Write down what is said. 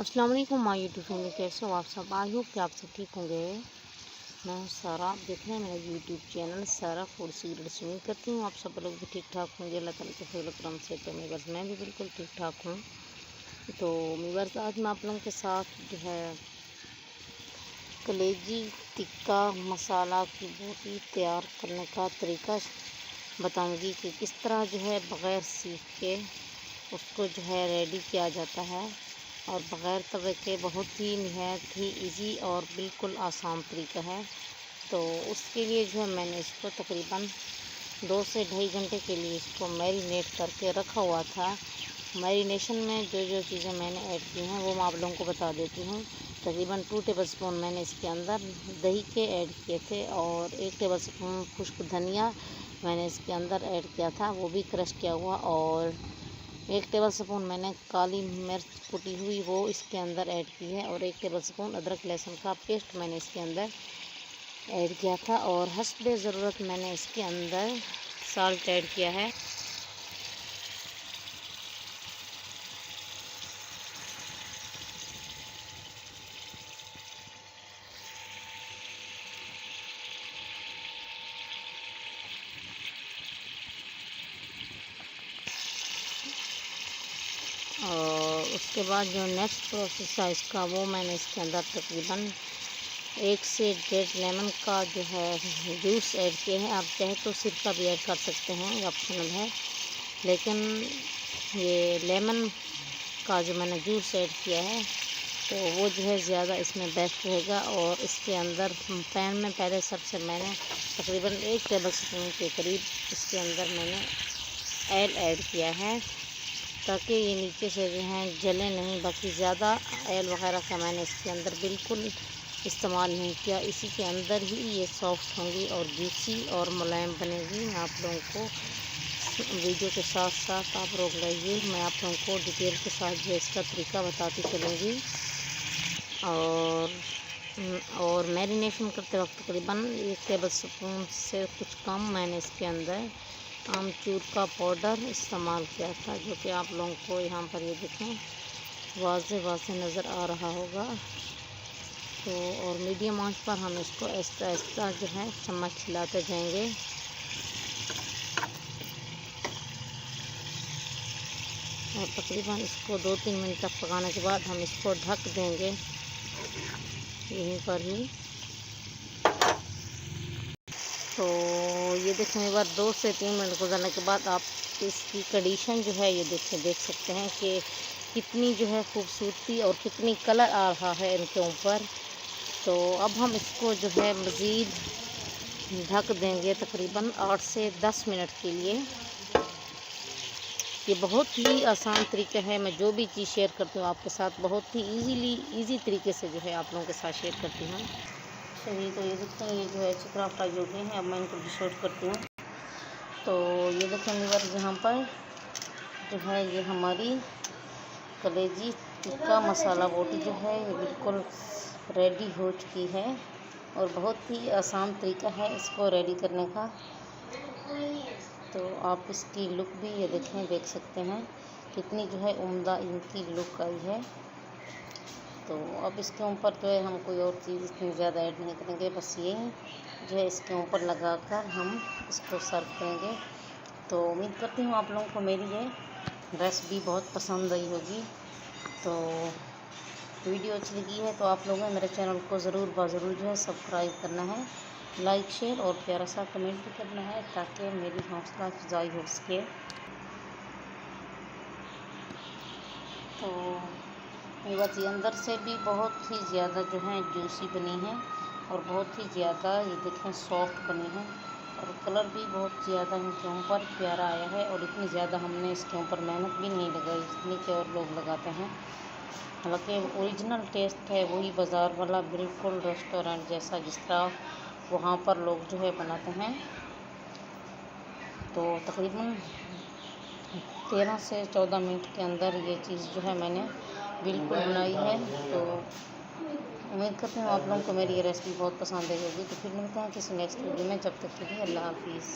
अस्सलाम वालेकुम my YouTube family, कैसे हो आप सब। आई होप कि आप सब ठीक होंगे। मैं हूँ सारा, आप देख रहे हैं मेरा यूट्यूब चैनल सारा फूड सीक्रेट्स। उम्मीद करती हूँ आप सब लोग भी ठीक ठाक होंगे अल्लाह ताला के फजल करम से। तो मैं भी बिल्कुल ठीक ठाक हूँ। तो मीवर्स, आज मैं आप लोगों के साथ जो है कलेजी टिक्का मसाला की बोटी तैयार करने का तरीका बताऊँगी कि किस तरह जो है बग़ैर सीख के उसको जो है रेडी किया जाता है, और बग़ैर तवे के बहुत ही निहायत ही इजी और बिल्कुल आसान तरीका है। तो उसके लिए जो है मैंने इसको तकरीबन 2 से ढाई घंटे के लिए इसको मैरिनेट करके रखा हुआ था। मैरिनेशन में जो जो चीज़ें मैंने ऐड की हैं वो मैं आप लोगों को बता देती हूँ। तकरीबन 2 टेबल स्पून मैंने इसके अंदर दही के ऐड किए थे, और 1 टेबल स्पून खुश्क धनिया मैंने इसके अंदर ऐड किया था, वो भी क्रश किया हुआ, और 1 टेबल स्पून मैंने काली मिर्च कुटी हुई वो इसके अंदर ऐड की है, और 1 टेबल स्पून अदरक लहसुन का पेस्ट मैंने इसके अंदर ऐड किया था, और हस्बे ज़रूरत मैंने इसके अंदर साल्ट ऐड किया है। और उसके बाद जो नेक्स्ट प्रोसेस है इसका, वो मैंने इसके अंदर तकरीबन 1 से 1.5 लेमन का जो है जूस ऐड किए हैं। आप चाहे तो सिरका भी ऐड कर सकते हैं, ये ऑप्शनल है, लेकिन ये लेमन का जो मैंने जूस ऐड किया है तो वो जो है ज़्यादा इसमें बेस्ट रहेगा। और इसके अंदर पैन में पहले सबसे मैंने तकरीबन 1 टेबल स्पून के करीब इसके अंदर मैंने ऑयल ऐड किया है, ताकि ये नीचे से जो है जले नहीं। बाकी ज़्यादा ऑयल वगैरह का मैंने इसके अंदर बिल्कुल इस्तेमाल नहीं किया। इसी के अंदर ही ये सॉफ्ट होंगी और जूसी और मुलायम बनेगी। मैं आप लोगों को वीडियो के साथ साथ आप रोक लीजिए, मैं आप लोगों को डिटेल के साथ जो इसका तरीका बताती चलूँगी। और मैरिनेशन करते वक्त तकरीबन 1 टेबल स्पून से कुछ कम मैंने इसके अंदर आमचूर का पाउडर इस्तेमाल किया था, जो कि आप लोगों को यहाँ पर ये देखें वाज़े नज़र आ रहा होगा। तो और मीडियम आंच पर हम इसको आहिस्ता आहिस्ता जो है चम्मच हिलाते जाएंगे। और तकरीबन इसको 2-3 मिनट तक पकाने के बाद हम इसको ढक देंगे यहीं पर ही। तो ये देखें, एक बार 2 से 3 मिनट गुजरने के बाद आप इसकी कंडीशन जो है ये देख सकते हैं कि कितनी जो है खूबसूरती और कितनी कलर आ रहा है इनके ऊपर। तो अब हम इसको जो है मज़ीद ढक देंगे तकरीबन 8 से 10 मिनट के लिए। ये बहुत ही आसान तरीका है, मैं जो भी चीज़ शेयर करती हूँ आपके साथ बहुत ही इजी तरीके से जो है आप लोगों के साथ शेयर करती हूँ। चलिए, तो ये देखते हैं, ये जो है चिकना फ्राई हो गए हैं। अब मैं इनको डिशआउट करती हूँ। तो ये देखें व्यूअर्स, यहाँ पर जो है ये हमारी कलेजी टिक्का मसाला बोटी जो है ये बिल्कुल रेडी हो चुकी है, और बहुत ही आसान तरीका है इसको रेडी करने का। तो आप इसकी लुक भी ये देख सकते हैं कितनी जो है उम्दा इनकी लुक आई है। तो अब इसके ऊपर जो है हम कोई और चीज़ इतनी ज़्यादा ऐड नहीं करेंगे, बस ये जो है इसके ऊपर लगाकर हम इसको सर्व करेंगे। तो उम्मीद करती हूँ आप लोगों को मेरी ये रेसिपी बहुत पसंद आई होगी। तो वीडियो अच्छी लगी है तो आप लोगों ने मेरे चैनल को ज़रूर जो है सब्सक्राइब करना है, लाइक शेयर और प्यारा सा कमेंट भी करना है, ताकि मेरी हौसला अफजाई हो सके। तो बस ये अंदर से भी बहुत ही ज़्यादा जो है जूसी बनी है, और बहुत ही ज़्यादा ये देखें सॉफ्ट बनी है, और कलर भी बहुत ज़्यादा इनके ऊपर प्यारा आया है। और इतनी ज़्यादा हमने इसके ऊपर मेहनत भी नहीं लगाई जितनी के और लोग लगाते हैं। हालांकि ओरिजिनल टेस्ट है वही बाज़ार वाला, बिल्कुल रेस्टोरेंट जैसा, जिस तरह वहाँ पर लोग जो है बनाते हैं। तो तकरीबन 13 से 14 मिनट के अंदर ये चीज़ जो है मैंने बिल्कुल बनाई है। तो उम्मीद करती हूँ आप लोगों को मेरी ये रेसिपी बहुत पसंद आई होगी। तो फिर मिलते हैं किसी नेक्स्ट वीडियो में, जब तक के लिए अल्लाह हाफिज़।